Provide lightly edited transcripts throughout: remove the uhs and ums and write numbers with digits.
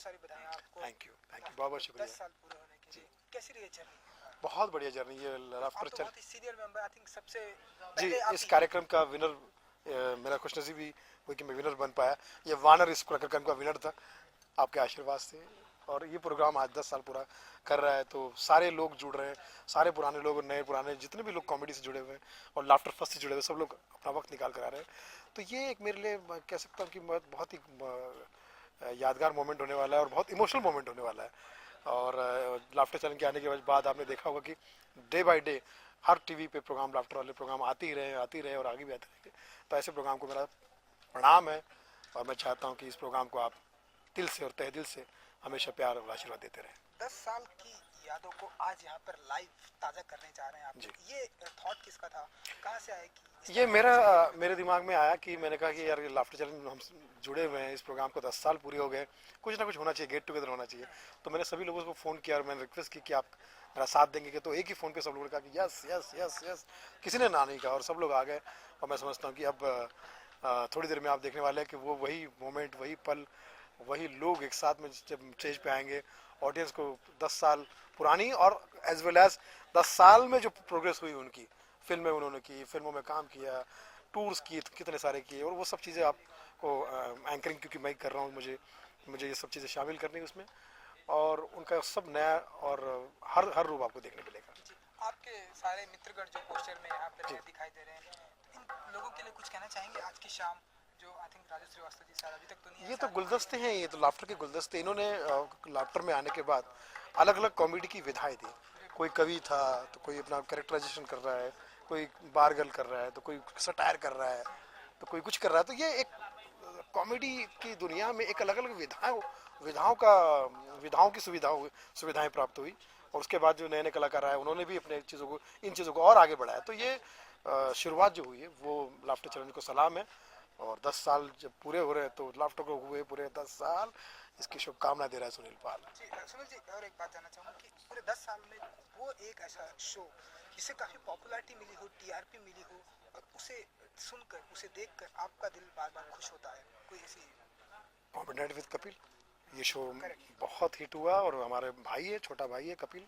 सारी बधाई आपको। थैंक यू बहुत बहुत शुक्रिया। 10 साल पूरे होने के लिए कैसी रही जर्नी? बहुत बढ़िया जर्नी ये लाफ्टर आप तो बहुत ही सीनियर मेंबर, आई थिंक सबसे जी पहले आप इस कार्यक्रम का विनर मेरा खुशनसीबी हुई कि मैं विनर बन पाया। ये वानर इस कार्यक्रम का विनर था आपके आशीर्वाद से। और ये प्रोग्राम आज 10 साल पूरा कर रहा है, तो सारे लोग जुड़ रहे हैं, सारे पुराने लोग और नए पुराने जितने भी लोग कॉमेडी से जुड़े हुए हैं और लाफ्टर फर्स्ट से जुड़े हुए सब लोग अपना वक्त निकाल कर आ रहे हैं। तो ये एक मेरे लिए मैं कह सकता हूँ कि बहुत ही यादगार मोमेंट होने वाला है और बहुत इमोशनल मोमेंट होने वाला है। और लाफ्टर चैनल के आने के बाद आपने देखा होगा कि day by day her TV पे प्रोग्राम, लाफ्टर वाले प्रोग्राम आते ही रहे और आगे भी आते रहेंगे। तो ऐसे प्रोग्राम को मेरा प्रणाम है और मैं चाहता हूँ कि इस प्रोग्राम को आप दिल से और तहे दिल से हमेशा प्यार और आशीर्वाद देते रहें। 10 साल की यादों को आज यहाँ पर लाइव ताज़ा करने जा रहे हैं आप। ये थॉट किसका था, कहाँ से आया कि ये मेरे दिमाग में आया कि मैंने कहा कि यार ये लाफ्टर चैनल हम जुड़े हुए हैं, इस प्रोग्राम को 10 साल पूरे हो गए, कुछ ना कुछ होना चाहिए, गेट टुगेदर होना चाहिए। तो मैंने सभी लोगों को फ़ोन किया और मैंने रिक्वेस्ट की कि आप मेरा साथ देंगे। तो एक ही फ़ोन पे सब लोगों ने कहा कि यस यस यस यस, किसी ने ना नहीं कहा और सब लोग आ गए। और मैं समझता हूँ कि अब थोड़ी देर में आप देखने वाले हैं कि वो वही मोमेंट, वही पल, वही लोग एक साथ में जब स्टेज पे आएंगे, ऑडियंस को 10 साल पुरानी और एज वेल एज 10 साल में जो प्रोग्रेस हुई उनकी, फिल्में उन्होंने की, फिल्मों में काम किया, टूर्स किए कितने सारे किए, और वो सब चीज़ें आपको एंकरिंग क्योंकि मैं कर रहा हूँ, मुझे ये सब चीज़ें शामिल करनी है उसमें, और उनका सब नया और हर रूप आपको देखने मिलेगा। आपके सारे मित्रगण जो पोस्टर में यहाँ पे दिखाई दे रहे हैं, इन लोगों के लिए कुछ कहना चाहेंगे? आज की शाम जो आई थिंक राजू श्रीवास्तव जी शायद अभी तक तो नहीं है, ये तो गुलदस्ते हैं, ये तो लाफ्टर के गुलदस्ते। इन्होंने लाफ्टर में आने के बाद अलग अलग कॉमेडी की विधाएं दी। कोई कवि था तो कोई अपना कैरेक्टराइजेशन कर रहा है, कोई बारगल कर रहा है, तो कोई सटायर कर रहा है, तो कोई कुछ कर रहा है। तो ये एक कॉमेडी की दुनिया में एक अलग अलग विधाओं की सुविधाएं प्राप्त हुई। और उसके बाद जो नए नए कलाकार आए उन्होंने भी अपने इन चीज़ों को और आगे बढ़ाया। तो ये शुरुआत जो हुई है वो लाफ्टर चैनल को सलाम है। और 10 साल जब पूरे हो रहे हैं तो लाफ्टर को हुए पूरे 10 साल, इसकी शुभकामना दे रहा है सुनील पाल जी। सुनील जी, और एक बात जानना चाहूँगा कि पूरे 10 साल में वो एक ऐसा शो जिसे काफ़ी पॉपुलैरिटी मिली हो, टीआरपी मिली हो, और उसे सुनकर, उसे देखकर आपका दिल बार बार खुश होता है, कोई ऐसी? कॉमेडी नाइट विद कपिल, ये शो बहुत हिट हुआ और हमारे भाई है, छोटा भाई है कपिल,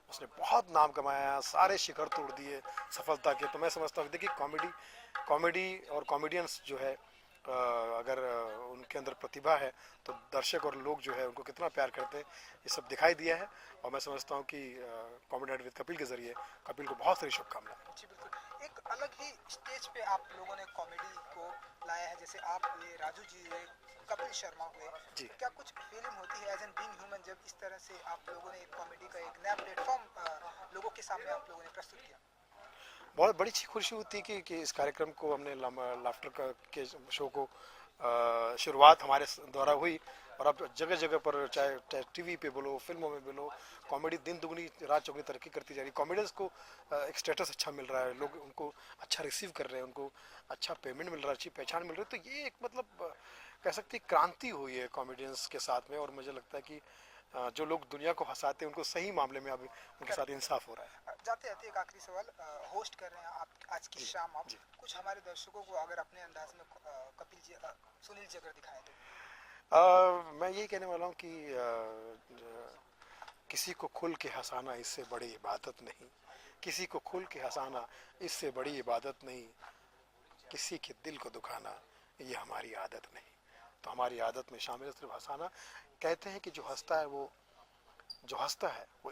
उसने बहुत नाम कमाया, सारे शिखर तोड़ दिए सफलता के। तो मैं समझता हूँ देखिए कॉमेडी और कॉमेडियंस जो है अगर उनके अंदर प्रतिभा है तो दर्शक और लोग जो है उनको कितना प्यार करते हैं, ये सब दिखाई दिया है। और मैं समझता हूँ कि कॉमेडी नाइट विद कपिल के जरिए कपिल को बहुत सारी शुभकामनाएं। जी बिल्कुल, एक अलग ही स्टेज पे आप लोगों ने कॉमेडी को लाया है, जैसे आप हुए, राजू जी हुए, कपिल शर्मा हुए जी। क्या कुछ फीलिंग होती है एज एन बीइंग ह्यूमन जब इस तरह से आप लोगों ने एक कॉमेडी का एक नया प्लेटफॉर्म लोगों के सामने आप लोगों ने प्रस्तुत किया? बहुत बड़ी खुशी होती है कि इस कार्यक्रम को हमने लाफ्टर के शो को शुरुआत हमारे द्वारा हुई और अब जगह जगह पर चाहे टीवी पे बोलो, फिल्मों में बोलो, कॉमेडी दिन दुगनी रात चौगनी तरक्की करती जा रही है। कॉमेडियंस को एक स्टेटस अच्छा मिल रहा है, लोग उनको अच्छा रिसीव कर रहे हैं, उनको अच्छा पेमेंट मिल रहा है, अच्छी पहचान मिल रही है। तो ये एक मतलब कह सकते हैं क्रांति हुई है कॉमेडियंस के साथ में। और मुझे लगता है कि जो लोग दुनिया को हंसाते हैं उनको सही मामले में अब उनके साथ इंसाफ हो रहा है। जाते जाते एक आखिरी सवाल, होस्ट कर रहे हैं आप आज की शाम, आप कुछ हमारे दर्शकों को अगर अपने अंदाज में कपिल जी, सुनील जी अगर दिखाएं तो? मैं यही कहने वाला हूँ कि किसी को खुल के हंसाना इससे बड़ी इबादत नहीं, किसी को खुल के हंसाना इससे बड़ी इबादत नहीं, किसी के दिल को दुखाना ये हमारी आदत नहीं। तो हमारी आदत में शामिल सिर्फ हंसाना। कहते हैं कि जो हंसता है वो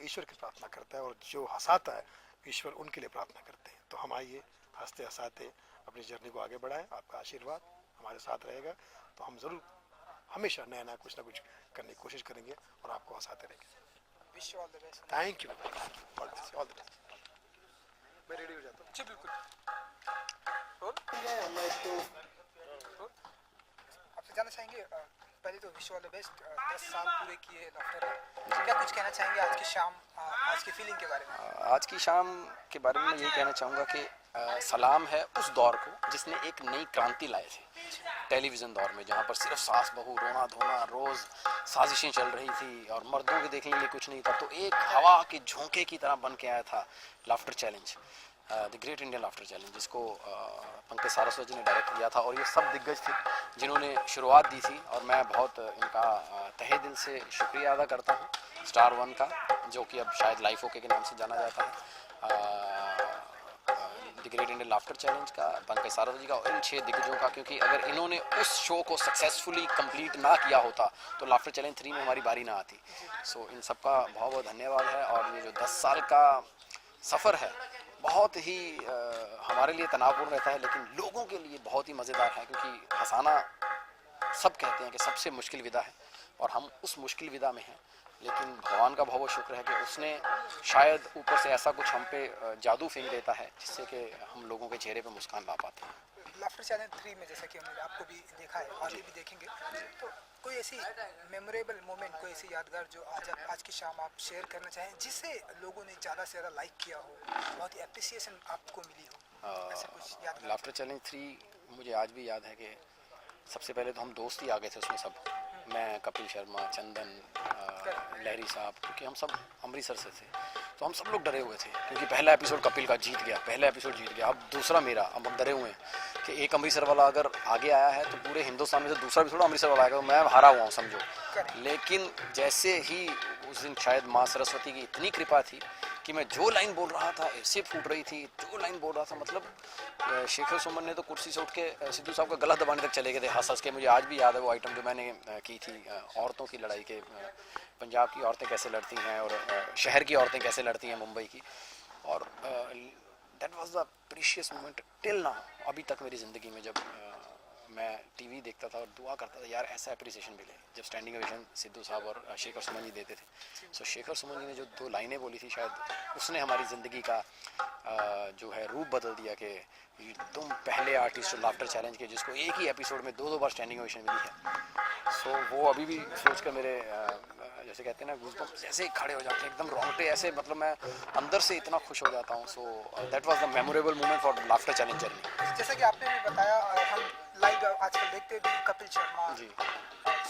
ईश्वर की प्रार्थना करता है, और जो हंसाता है ईश्वर उनके लिए प्रार्थना करते हैं। तो हम आइए हंसते हंसाते अपनी जर्नी को आगे बढ़ाएं। आपका आशीर्वाद हमारे साथ रहेगा तो हम ज़रूर हमेशा नया नया कुछ ना कुछ करने की कोशिश करेंगे और आपको हंसाते रहेंगे। Wish you all the best. Thank you, all the best. मैं रेडी हो जाता हूँ। जी बिल्कुल। आपसे जानना चाहेंगे, पहले तो wish you all the best, 10 साल पूरे किए लाफ्टर, क्या कुछ कहना चाहेंगे आज की शाम, आज की फीलिंग के बारे में? आज की शाम के बारे में मैं यही कहना चाहूँगा कि सलाम है उस दौर को जिसने एक नई क्रांति लाई थी टेलीविज़न दौर में, जहाँ पर सिर्फ सास बहू रोना धोना, रोज़ साजिशें चल रही थी और मर्दों के देखने के लिए कुछ नहीं था। तो एक हवा के झोंके की तरह बन के आया था laughter challenge, the Great Indian Laughter challenge, जिसको पंकज सारस्वत जी ने डायरेक्ट किया था, और ये सब दिग्गज थे जिन्होंने शुरुआत दी थी, और मैं बहुत इनका तहे दिल से शुक्रिया अदा करता हूँ स्टार वन का, जो कि अब शायद लाइफ ओके के नाम से जाना जाता है, the Great Indian Laughter challenge का, पंकज सारस्वत जी का, और इन 6 दिग्गजों का, क्योंकि अगर इन्होंने उस शो को सक्सेसफुली कंप्लीट ना किया होता तो लाफ्टर चैलेंज 3 में हमारी बारी ना आती। सो इन सब का बहुत बहुत धन्यवाद है। और ये जो 10 साल का सफ़र है बहुत ही हमारे लिए तनावपूर्ण रहता है, लेकिन लोगों के लिए बहुत ही मज़ेदार है, क्योंकि हंसाना सब कहते हैं कि सबसे मुश्किल विधा है, और हम उस मुश्किल विधा में हैं, लेकिन भगवान का बहुत शुक्र है कि उसने शायद ऊपर से ऐसा कुछ हम पे जादू फेंक देता है जिससे कि हम लोगों के चेहरे पे मुस्कान ला पाते हैं। लाफ्टर चैलेंज 3 में जैसा कि हमने आपको भी देखा है, आगे भी देखेंगे, तो कोई ऐसी मेमोरेबल मोमेंट, कोई ऐसी यादगार जो आज की शाम आप शेयर करना चाहें, जिससे लोगों ने ज़्यादा से ज़्यादा लाइक किया हो, बहुत ही अप्रिसिएशन आपको मिली हो, ऐसा कुछ यादगार? लाफ्टर चैलेंज 3 मुझे आज भी याद है कि सबसे पहले तो हम दोस्त ही आ गए थे उसमें सब, मैं, कपिल शर्मा, चंदन, लहरी साहब, क्योंकि हम सब अमृतसर से थे, तो हम सब लोग डरे हुए थे, क्योंकि पहला एपिसोड कपिल का जीत गया, पहला एपिसोड जीत गया, अब दूसरा मेरा, अब हम डरे हुए हैं कि एक अमृतसर वाला अगर आगे आया है तो पूरे हिंदुस्तान में से दूसरा एपिसोड अमृतसर वाला आएगा, तो मैं हारा हुआ हूँ समझो। लेकिन जैसे ही उस दिन शायद माँ सरस्वती की इतनी कृपा थी कि मैं जो लाइन बोल रहा था ऐसे फूट रही थी, जो लाइन बोल रहा था, मतलब शेखर सुमन ने तो कुर्सी से उठ के सिद्धू साहब का गला दबाने तक चले गए थे हंस हंस के। मुझे आज भी याद है वो आइटम जो मैंने की थी, औरतों की लड़ाई के, पंजाब की औरतें कैसे लड़ती हैं और शहर की औरतें कैसे लड़ती हैं मुंबई की, और that was the precious moment till now. अभी तक मेरी ज़िंदगी में जब मैं टीवी देखता था और दुआ करता था यार ऐसा अप्रिसिएशन मिले, जब स्टैंडिंग ओवेशन सिद्धू साहब और शेखर सुमन जी देते थे। सो शेखर सुमन जी ने जो 2 लाइनें बोली थी, शायद उसने हमारी ज़िंदगी का जो है रूप बदल दिया कि तुम पहले आर्टिस्ट हो लाफ्टर चैलेंज के जिसको एक ही एपिसोड में 2-2 बार स्टैंडिंग ओवेशन मिली है। सो वो अभी भी सोच कर मेरे जैसे कहते हैं ना गूज़बम्प्स जैसे ही खड़े हो जाते हैं, एकदम रोंगटे ऐसे, मतलब मैं अंदर से इतना खुश हो जाता हूँ। So that was the memorable moment for laughter challenge journey. जैसा कि आपने भी बताया, हम लाइव आजकल देखते भी कपिल शर्मा जी,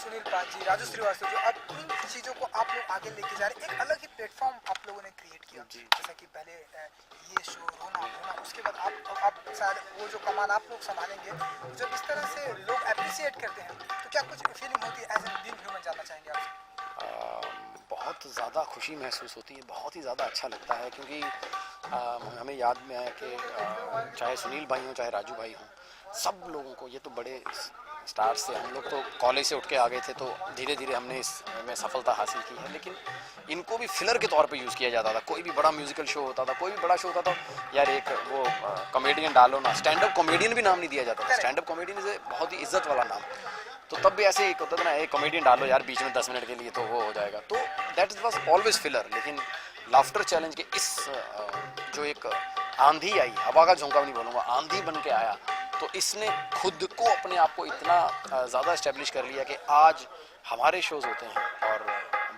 सुनील पाजी, राजू श्रीवास्तव, जो अब इन चीज़ों को आप लोग आगे लेके जा रहे हैं, एक अलग ही प्लेटफॉर्म आप लोगों ने क्रिएट किया। जैसा कि पहले ये शो रोना धोना, उसके बाद आप शायद वो जो कमान आप लोग संभालेंगे, जब इस तरह से लोग अप्रिसिएट करते हैं तो क्या कुछ फीलिंग होती है एज एन बीइंग ह्यूमन, जानना चाहेंगे आपसे? बहुत ज़्यादा खुशी महसूस होती है, बहुत ही ज़्यादा अच्छा लगता है, क्योंकि हमें याद में है कि चाहे सुनील भाई हों चाहे राजू भाई हों, सब लोगों को, ये तो बड़े स्टार्स से, हम लोग तो कॉलेज से उठ के आ गए थे, तो धीरे धीरे हमने इसमें सफलता हासिल की है, लेकिन इनको भी फिलर के तौर पे यूज़ किया जाता था। कोई भी बड़ा म्यूजिकल शो होता था, कोई भी बड़ा शो होता था, यार एक वो कॉमेडियन डालो ना, स्टैंड अप कॉमेडियन भी नाम नहीं दिया जाता था, स्टैंड अप कॉमेडियन इज़ बहुत ही इज्जत वाला नाम। तो तब भी ऐसे ही होता था ना, एक कॉमेडियन डालो यार बीच में 10 मिनट के लिए तो वो हो जाएगा, तो दैट वाज ऑलवेज फिलर। लेकिन लाफ्टर चैलेंज के इस जो एक आंधी आई, हवा का झोंका भी नहीं बोलूँगा, आंधी बन के आया, तो इसने खुद को अपने आप को इतना ज़्यादा इस्टेब्लिश कर लिया कि आज हमारे शोज़ होते हैं और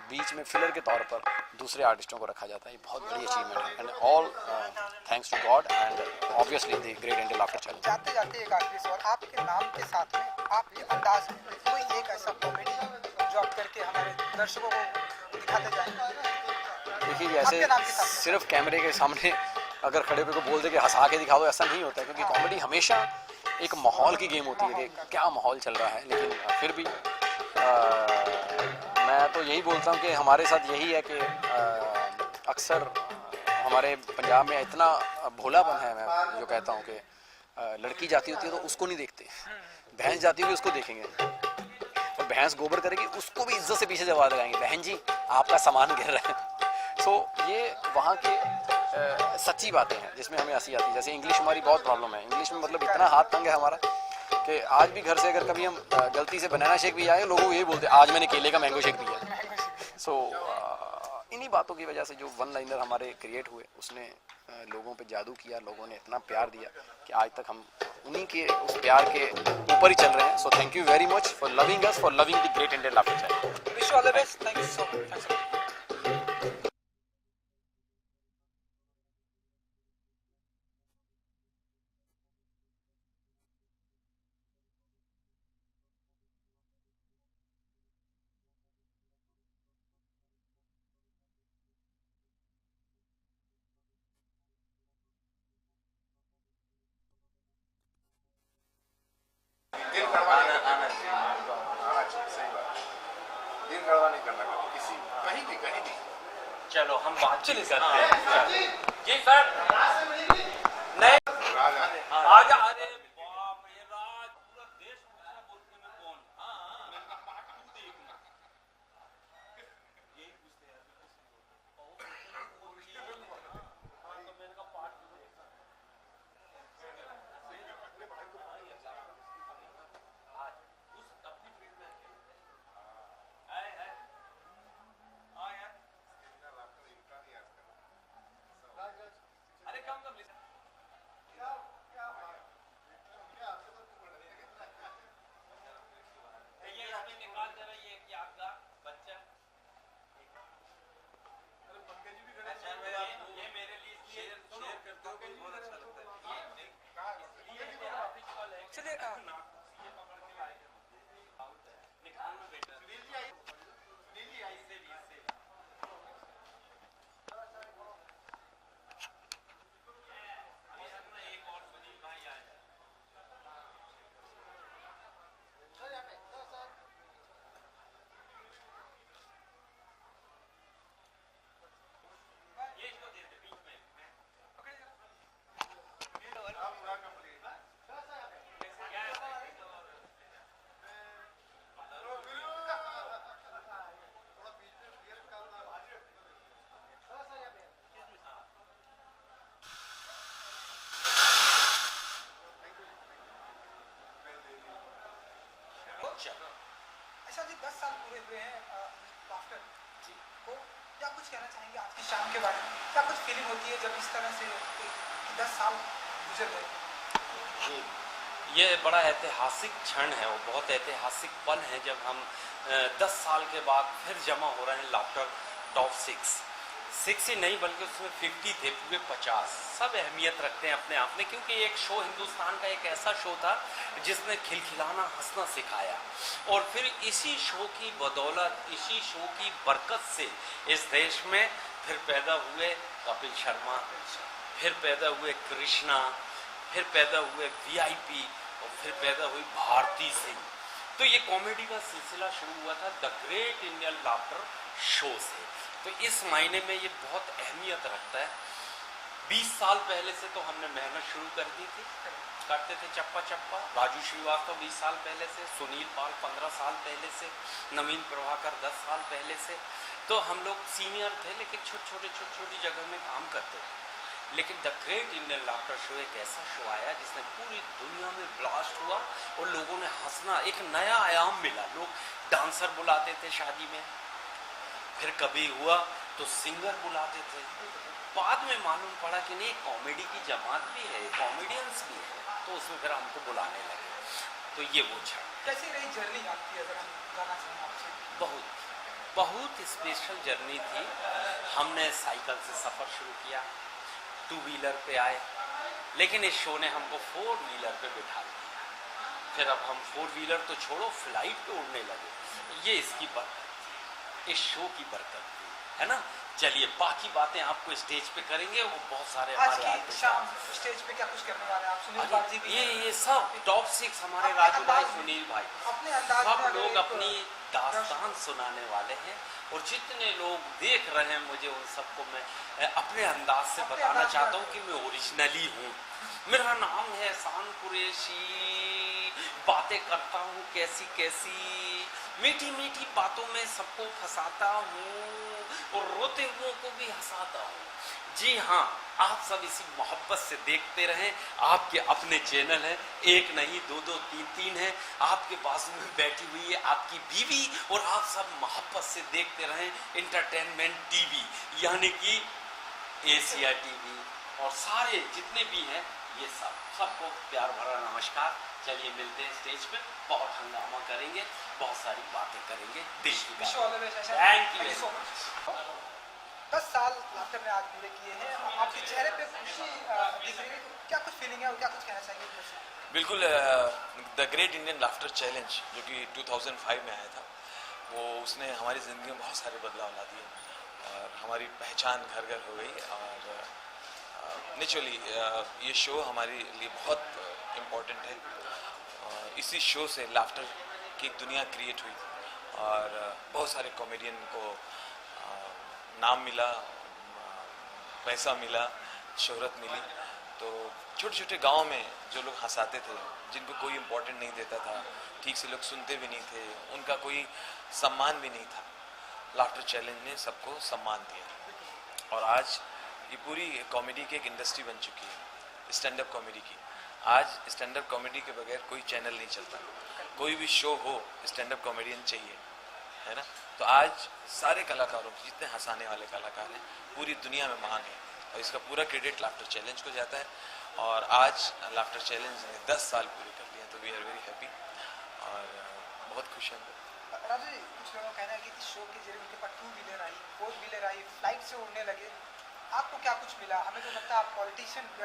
बीच में फिलर के तौर पर दूसरे आर्टिस्टों को रखा जाता है। ये बहुत बड़ी अचीवमेंट है, and all thanks to God and obviously the Great Indian Laughter Challenge. जाते जाते एक आखिरी सवाल, आपके नाम के साथ में आप ये अंदाज में कोई एक ऐसा कॉमेडी जो आप करके हमारे दर्शकों को दिखाते जाएंगे? देखिए, जैसे सिर्फ कैमरे के सामने अगर खड़े होकर बोल दे कि हंसा के दिखा दो, ऐसा नहीं होता है, क्योंकि कॉमेडी हमेशा एक माहौल की गेम होती है कि क्या माहौल चल रहा है। लेकिन फिर भी मैं तो यही बोलता हूँ कि हमारे साथ यही है कि अक्सर हमारे पंजाब में इतना भोलापन है, मैं जो कहता हूँ कि लड़की जाती होती है तो उसको नहीं देखते, भैंस जाती होगी उसको देखेंगे, और भैंस गोबर करेगी उसको भी इज्जत से पीछे जवाब लगाएंगे, बहन जी आपका सामान गिर रहा है। सो ये वहाँ के सच्ची बातें हैं जिसमें हमें हंसी आती है। जैसे इंग्लिश हमारी बहुत प्रॉब्लम है, इंग्लिश में मतलब इतना हाथ तंग है हमारा कि आज भी घर से अगर कभी हम गलती से बनाना शेक भी आए, लोगों को यही बोलते हैं आज मैंने केले का मैंगो शेक पिया। सो इन्हीं बातों की वजह से जो वन लाइनर हमारे क्रिएट हुए, उसने लोगों पे जादू किया, लोगों ने इतना प्यार दिया कि आज तक हम उन्हीं के उस प्यार के ऊपर ही चल रहे हैं। So thank you very much for loving us, for loving the Great Indian Laughter challenge. Wish you all the best, thank you so much. चलो हम बातचीत करते हैं। जी सर, नहीं आजा। अरे बाप रे, राज पूरा देश पूछा बोलने में कौन? हाँ, मैंने कहा पार्ट 2 देखना। यही पूछते हैं तो मैंने कहा पार्ट 2 देखना। आज उस अपनी फील्ड में है हाँ यार, अरे कम कम ले ये इसमें निकाल जरा ये क्या का बच्चा। अच्छा ये मेरे लिए शेयर करते हो बहुत अच्छा लगता है। चलिए निकालना बेटा। एक और सुनील भाई आए। ये इसको दे दे बीच में। अच्छा जी, 10 साल पूरे हुए हैं लाफ्टर को, क्या कुछ कहना चाहेंगे आज की शाम के बारे में? क्या कुछ फीलिंग होती है जब इस तरह से 10 साल गुजर गए? ये बड़ा ऐतिहासिक क्षण है, वो बहुत ऐतिहासिक पल है जब हम 10 साल के बाद फिर जमा हो रहे हैं लाफ्टर टॉप 6 ही नहीं बल्कि उसमें 50 थे, पूरे 50। सब अहमियत रखते हैं अपने आप में, क्योंकि एक शो हिंदुस्तान का एक ऐसा शो था जिसने खिलखिलाना हंसना सिखाया। और फिर इसी शो की बदौलत, इसी शो की बरकत से इस देश में फिर पैदा हुए कपिल शर्मा, फिर पैदा हुए कृष्णा, फिर पैदा हुए VIP और फिर पैदा हुई भारती सिंह। तो ये कॉमेडी का सिलसिला शुरू हुआ था the Great Indian laughter show से। तो इस मायने में ये बहुत अहमियत रखता है। 20 साल पहले से तो हमने मेहनत शुरू कर दी थी, करते थे चप्पा चप्पा। राजू श्रीवास्तव 20 साल पहले से, सुनील पाल 15 साल पहले से, नवीन प्रभाकर 10 साल पहले से। तो हम लोग सीनियर थे लेकिन छोटी जगह में काम करते थे। लेकिन the Great Indian laughter show एक ऐसा शो आया जिसने पूरी दुनिया में ब्लास्ट हुआ और लोगों ने हंसना, एक नया आयाम मिला। लोग डांसर बुलाते थे शादी में, फिर कभी हुआ तो सिंगर बुलाते थे। बाद में मालूम पड़ा कि नहीं, कॉमेडी की जमात भी है, कॉमेडियंस भी है, तो उसमें फिर हमको बुलाने लगे। तो ये वो क्षण। कैसी रही जर्नी आपकी, अगर हम जानना चाहें आपसे? बहुत स्पेशल जर्नी थी। हमने साइकिल से सफ़र शुरू किया, 2 व्हीलर पे आए, लेकिन इस शो ने हमको 4 व्हीलर पे बिठा दिया। फिर अब हम 4 व्हीलर तो छोड़ो, फ्लाइट पे उड़ने लगे। ये इसकी बरकत थी, इस शो की बरकत थी, है ना। चलिए बाकी बातें आपको स्टेज पे करेंगे, वो बहुत सारे आज हमारे की शाम स्टेज पे क्या कुछ करने वाले हैं आप? सुनील अरे, पाल जी भी ये सब टॉप 6 हमारे अपने राजू भाई, अंदाज में, सुनील भाई, अपने अंदाज में सब अगर लोग एक अपनी दास्तान सुनाने वाले हैं। और जितने लोग देख रहे हैं मुझे, उन सबको मैं अपने अंदाज से अपने बताना अंदाज चाहता में हूँ कि मैं ओरिजिनली हूँ। मेरा नाम है एहसान कुरैशी, बातें करता हूँ कैसी कैसी, मीठी मीठी बातों में सबको फंसाता हूँ और रोते हुओं को भी हंसाता हूँ। जी हाँ, आप सब इसी मोहब्बत से देखते रहें। आपके अपने चैनल हैं, एक नहीं 2-2 3-3 हैं। आपके बाजू में बैठी हुई है आपकी बीवी, और आप सब मोहब्बत से देखते रहें एंटरटेनमेंट टीवी, यानी कि एशिया टीवी और सारे जितने भी हैं, ये सबको प्यार भरा नमस्कार। चलिए मिलते हैं स्टेज पे, बहुत हंगामा करेंगे, बहुत सारी बातें करेंगे देश की। Thank you so much. 10 साल लाफ्टर में आज पूरे किए हैं, आपके चेहरे पे खुशी दिख रही है, क्या कुछ फीलिंग है और क्या कुछ कहना चाहेंगे? बिल्कुल, the Great Indian Laughter challenge जो कि 2005 में आया था, वो उसने हमारी ज़िंदगी में बहुत सारे बदलाव ला दिए और हमारी पहचान घर घर हो गई। और नेचुरली ये शो हमारे लिए बहुत इम्पोर्टेंट है। इसी शो से लाफ्टर की एक दुनिया क्रिएट हुई और बहुत सारे कॉमेडियन को नाम मिला, पैसा मिला, शोहरत मिली। तो छोटे छोटे गांव में जो लोग हंसाते थे, जिनको कोई इम्पोर्टेंट नहीं देता था, ठीक से लोग सुनते भी नहीं थे, उनका कोई सम्मान भी नहीं था, लाफ्टर चैलेंज ने सबको सम्मान दिया। और आज ये पूरी कॉमेडी की एक इंडस्ट्री बन चुकी है, स्टैंड अप कॉमेडी की। आज स्टैंड अप कॉमेडी के बगैर कोई चैनल नहीं चलता, कोई भी शो हो स्टैंड अप कॉमेडियन चाहिए, है ना। तो आज सारे कलाकारों की, जितने हंसाने वाले कलाकार हैं, पूरी दुनिया में मांग है, और इसका पूरा क्रेडिट लाफ्टर चैलेंज को जाता है। और आज लाफ्टर चैलेंज ने 10 साल पूरे कर लिए, तो वी आर वेरी हैप्पी और बहुत खुश हैं। राजू जी, कुछ लोगों का कहना है कि इस शो के जरिए उनके पास 2 व्हीलर आई, 4 व्हीलर आई, फ्लाइट से उड़ने लगे। आपको क्या कुछ मिला? हमें तो लगता है आप पॉलिटिशियन में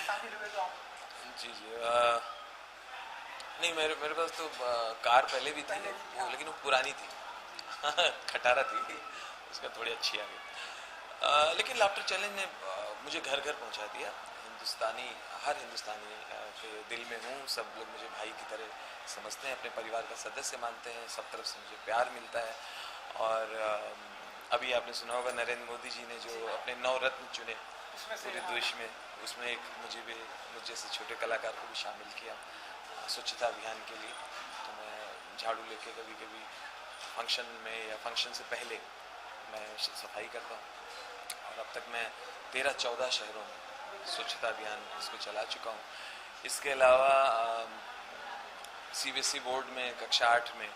शामिल हुए तो आप। जी नहीं, मेरे पास तो कार पहले भी थी, लेकिन वो पुरानी थी खटारा थी, उसका थोड़ी अच्छी आ गई। लेकिन लाफ्टर चैलेंज ने मुझे घर घर पहुंचा दिया। हर हिंदुस्तानी के दिल में हूँ, सब लोग मुझे भाई की तरह समझते हैं, अपने परिवार का सदस्य मानते हैं, सब तरफ से मुझे प्यार मिलता है। और अभी आपने सुना होगा नरेंद्र मोदी जी ने जो अपने 9 रत्न चुने पूरे देश में, उसमें एक मुझ जैसे छोटे कलाकार को भी शामिल किया स्वच्छता अभियान के लिए। तो मैं झाड़ू लेके कभी कभी फंक्शन में या फंक्शन से पहले मैं सफाई करता हूँ, और अब तक मैं 13-14 शहरों में स्वच्छता अभियान इसको चला चुका हूँ। इसके अलावा CBSE बोर्ड में कक्षा 8 में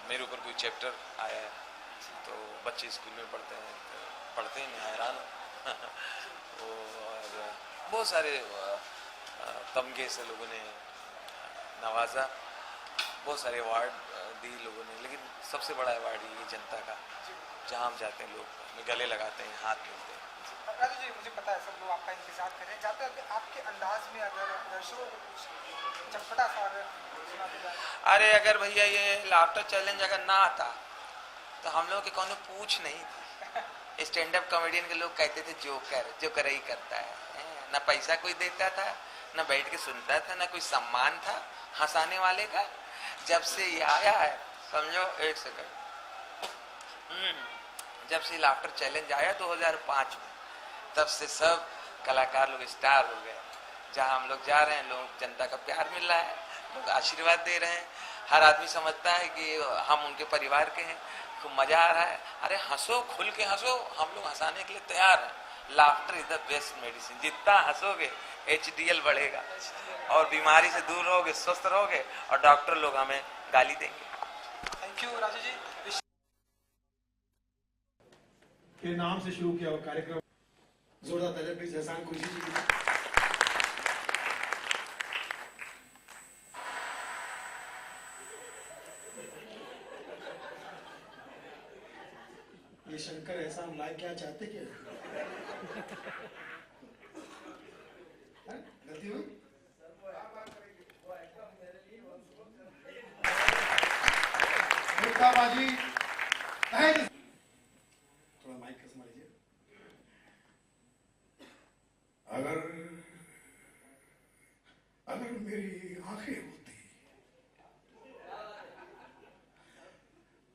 मेरे ऊपर कोई चैप्टर आया है, तो बच्चे स्कूल में पढ़ते हैं, मैं हैरान हूँ और बहुत सारे तमगे से लोगों ने नवाजा, बहुत सारे अवार्ड दिए लोगों ने, लेकिन सबसे बड़ा अवार्ड ये जनता का, जहाँ हम जाते हैं लोग गले लगाते हैं, हाथ मिलते हैं। राजू जी, मुझे पता है सब लोग आपका इंतजार कर रहे हैं, जाते हैं आपके अंदाज में अगर दर्शकों को कुछ चटपटा सा अगर सुनाते जाए। अरे अगर भैया ये लाफ्टर चैलेंज अगर ना आता तो हम लोगों की कोनो पूछ नहीं थी। स्टैंड अप कॉमेडियन के लोग कहते थे जोकर ही करता है, ना पैसा कोई देता था, ना बैठ के सुनता था, ना कोई सम्मान था हंसाने वाले का। जब से ये आया है, समझो एक सेकंड, जब से लाफ्टर चैलेंज आया 2005 में, तब से सब कलाकार लोग स्टार हो गए। जहाँ हम लोग जा रहे हैं, लोग जनता का प्यार मिल रहा है, लोग आशीर्वाद दे रहे हैं, हर आदमी समझता है कि हम उनके परिवार के हैं, खूब मजा आ रहा है। अरे हंसो, खुल के हंसो, हम लोग हंसाने के लिए तैयार हैं। Laughter is the best medicine. जितना हंसोगे HDL बढ़ेगा, और बीमारी से दूर रहोगे, स्वस्थ रहोगे, और डॉक्टर लोग हमें गाली देंगे। Thank you Raju ji. के नाम से शुरू किया हुआ कार्यक्रम, जोरदार तालियां प्लीज एहसान खुशी जी की। ये शंकर एहसान लाइक क्या चाहते क्या? गलती हुई? मुक्ताबाजी थोड़ा माइक का संभाल लीजिए। अगर मेरी आंखें होती,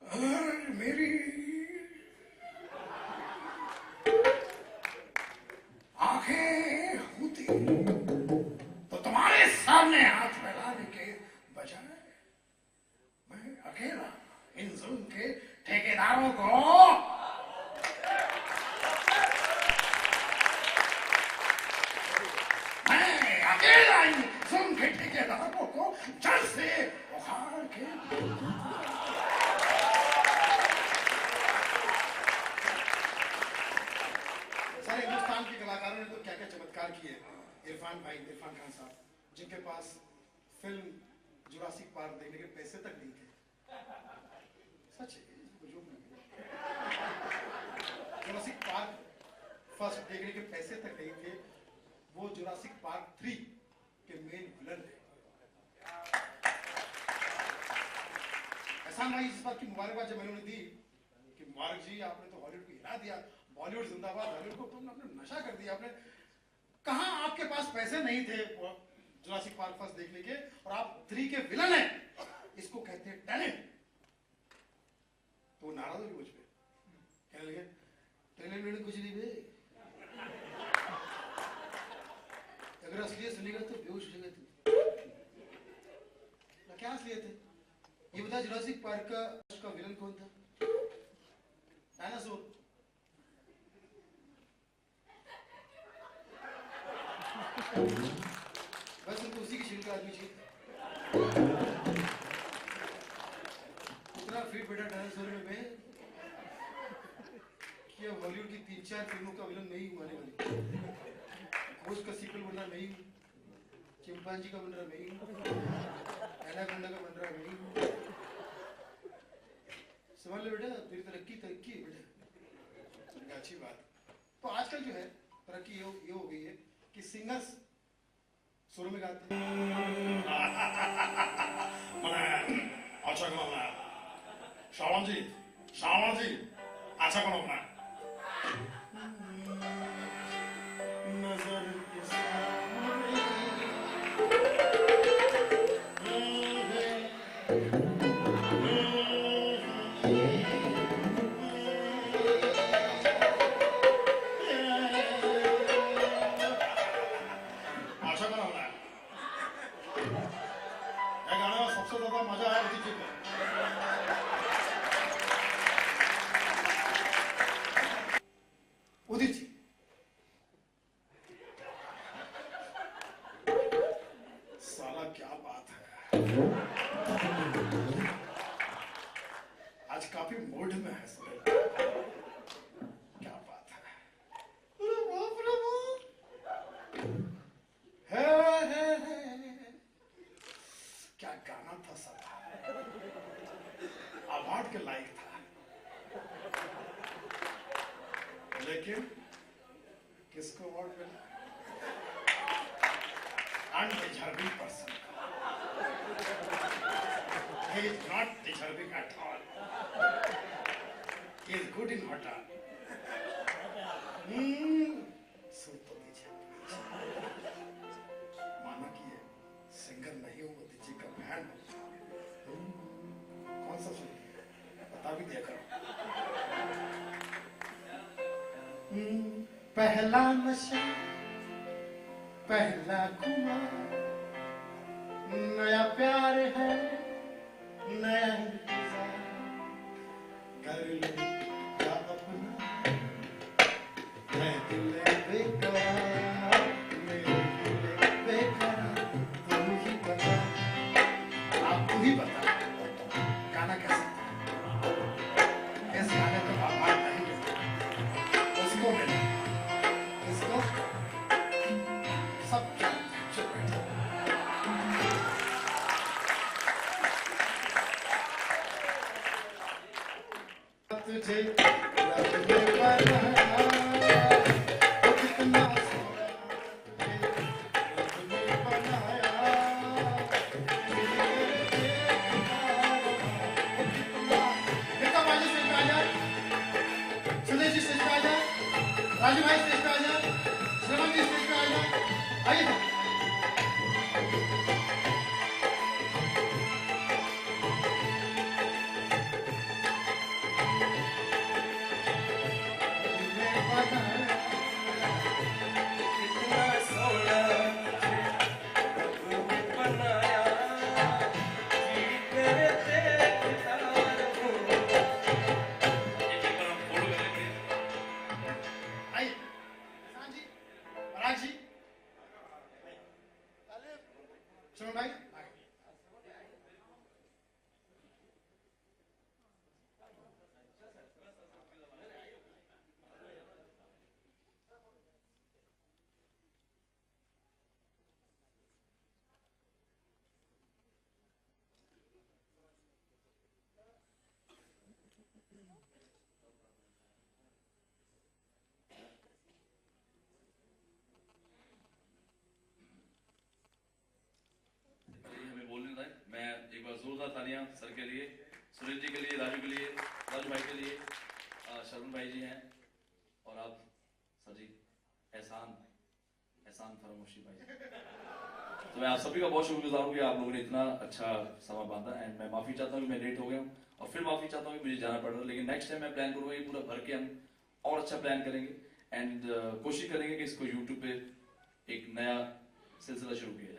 अगर मेरी आंखें होती, तो तुम्हारे सामने हाथ फैलाने के बजाय मैं अकेला इन जुल्म के ठेकेदारों को जड़ से उखाड़ के सारे हिंदुस्तान के कलाकारों ने तो क्या क्या चमत्कार किए। इरफान खान साहब, जिनके पास फिल्म जुरासिक पार्क देखने के पैसे तक नहीं थे, सच है, जुरासिक पार्क फर्स्ट देखने के पैसे तक नहीं थे, वो जुरासिक पार्क 3 के मेन विलन है। एहसान भाई, इस बात की मुबारकबाद जब मैंने दी कि मुबारक जी, आपने तो हॉलीवुड को हिला दिया, बॉलीवुड जिंदाबाद, हॉलीवुड को आपने नशा कर दिया। आपने कहा आपके पास पैसे नहीं थे जुरासिक पार्क फर्स्ट देखने के, और आप 3 के विलन हैं, इसको कहते हैं टैलेंट। तो नाराज होगी मुझ पे, कहने लगे ट्रेलर में कुछ नहीं बे, अगर असलियत सुनेगा तो बेहोश हो जाएगा तू। क्या असलियत है ये बता, जुरासिक पार्क का विलन कौन था? डायनासोर। बस उनको उसी की शरीर का आदमी चाहिए। उतना फिट बेटा डायनासोर में मैं कि अब हॉलीवुड की 3-4 फिल्मों का विलन मैं ही हूँ आने वाली। घोस्ट का सीक्वल बन रहा मैं ही हूँ, चिंपांजी का बन रहा मैं ही हूँ, एनाकोंडा का बन रहा मैं ही हूँ। समझ लो बेटा, तेरी तरक्की तरक्की है बेटा। अच्छी बात। तो आजकल जो है तरक्की ये हो गई है कि सिंगर्स सुर में गाते हैं। अच्छा कौन अपना श्रावण जी अच्छा कौन अपना नजर के सामने मजा आया उदित जी को। उदित जी साला क्या बात है, आज काफी मूड में है सब। क्या बात है, क्या गाना था सब, अवार्ड के लायक था। लेकिन किसको अवार्ड मिला? Undeserving person. He is not deserving at all. He is good in what all. सुन तो दीजिए, माना कि ये सिंगर नहीं हो, मोदी जी का बहन हो। कौन सा सुन बता भी दिया करो। पहला नशा पहला खुमार, नया प्यार है नया इंतजार, कर ले क्या अपना मैं दिल बेकरार, मेरे दिल बेकरार, तुम ही बता, आपको ही बता गाना कैसा था। इस गाने को आवाज नहीं मिलती, उसको मिला, इसको सब चुप बैठे। तुझे रब ने बनाया, वो कितना सोना तुझे रब ने बनाया, बेटा वाले से आ जा, सुनील जी स्टेज पे आ जा, राजू भाई स्टेज पे आ जा, श्रवण जी स्टेज पे आ जा, आइए। सुनो भाई, जोरदार तालियां सर के लिए, सुनील जी के लिए, राजू के लिए, राजू भाई के लिए, शरण भाई जी हैं, और आप सर जी एहसान एहसान फरामोशी भाई। तो मैं आप सभी का बहुत शुक्रगुजार हूँ कि आप लोगों ने इतना अच्छा समय बांधा, एंड मैं माफी चाहता हूँ कि मैं लेट हो गया हूँ, और फिर माफी चाहता हूँ कि मुझे जाना पड़ रहा है, लेकिन नेक्स्ट टाइम मैं प्लान करूँगा ये पूरा भर के हम और अच्छा प्लान करेंगे, एंड कोशिश करेंगे कि इसको यूट्यूब पे एक नया सिलसिला शुरू किया जाए।